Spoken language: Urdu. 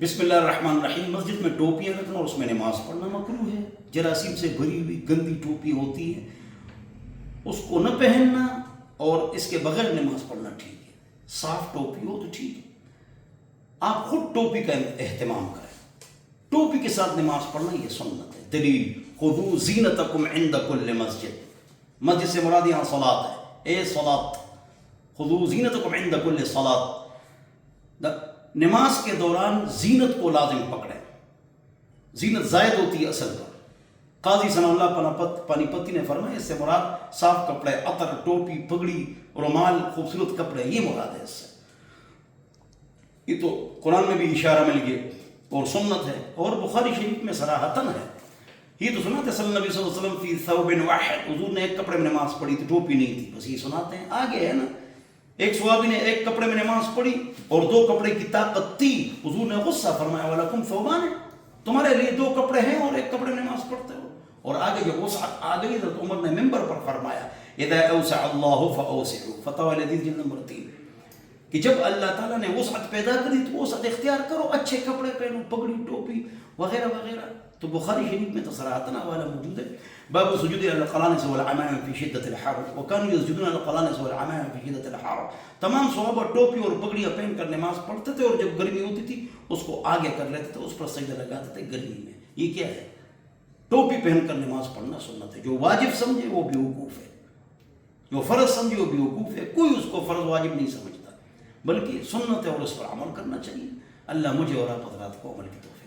بسم اللہ الرحمن الرحیم. مسجد میں ٹوپیاں رکھنا اور اس میں نماز پڑھنا مکروہ ہے. جراثیم سے بھری ہوئی گندی ٹوپی ہوتی ہے، اس کو نہ پہننا اور اس کے بغیر نماز پڑھنا ٹھیک ہے. صاف ٹوپی ہو تو ٹھیک ہے، آپ خود ٹوپی کا اہتمام کریں. ٹوپی کے ساتھ نماز پڑھنا یہ سنت ہے. دلیل خذوا زینتکم عند کل مسجد. مسجد سے مراد یہاں صلاۃ ہے. اے صلاۃ خذوا زینتکم عند کل صلاۃ. نماز کے دوران زینت کو لازم پکڑیں. زینت زائد ہوتی ہے اصل پر. قاضی ثناء اللہ پانی پتی نے فرمایا اس سے مراد صاف کپڑے، عطر، ٹوپی، پگڑی، رومال، خوبصورت کپڑے، یہ مراد ہے اس سے. یہ تو قرآن میں بھی اشارہ مل گیا اور سنت ہے، اور بخاری شریف میں صراحتاً ہے. یہ تو سناتے صلی اللہ علیہ وسلم فی ثوب واحد، حضور نے ایک کپڑے میں نماز پڑھی تھی، ٹوپی نہیں تھی. بس یہ سناتے ہیں. آگے ہے نا، ایک صحابی نے ایک کپڑے میں نماز پڑھی اور دو کپڑے کی طاقت تھی. حضور نے غصہ فرمایا وَلَكُمْ ثَوْبَانِ، تمہارے لیے دو کپڑے ہیں اور ایک کپڑے میں نماز پڑھتے ہو. اور آگے جب وسعت آ گئی حضرت عمر نے ممبر پر فرمایا اِذَا أَوْسَعَ اللَّهُ فَأَوْسِعُوا، فتاوی الحدیث جلد نمبر 3، کہ جب اللہ تعالیٰ نے وسعت پیدا کری تو وسعت اختیار کرو، اچھے کپڑے پہنو، پگڑی، ٹوپی وغیرہ وغیرہ. تو بخاری شریف میں تو صراحتاً حوالہ موجود ہے. باب سجود علی القلانس والعمائم فی شدۃ الحر وکانوا یسجدون علی القلانس والعمائم فی شدۃ الحر. تمام صحابہ ٹوپی اور پگڑیاں پہن کر نماز پڑھتے تھے، اور جب گرمی ہوتی تھی اس کو آگے کر لیتے تھے، اس پر سجدہ لگاتے تھے گرمی میں. یہ کیا ہے؟ ٹوپی پہن کر نماز پڑھنا سنت ہے. جو واجب سمجھے وہ بیوقوف ہے، جو فرض سمجھے وہ بیوقوف ہے. کوئی اس کو فرض واجب نہیں سمجھتا، بلکہ سنت ہے اور اس پر عمل کرنا چاہیے. اللہ مجھے اور آپ حضرات کو عمل کی توفیق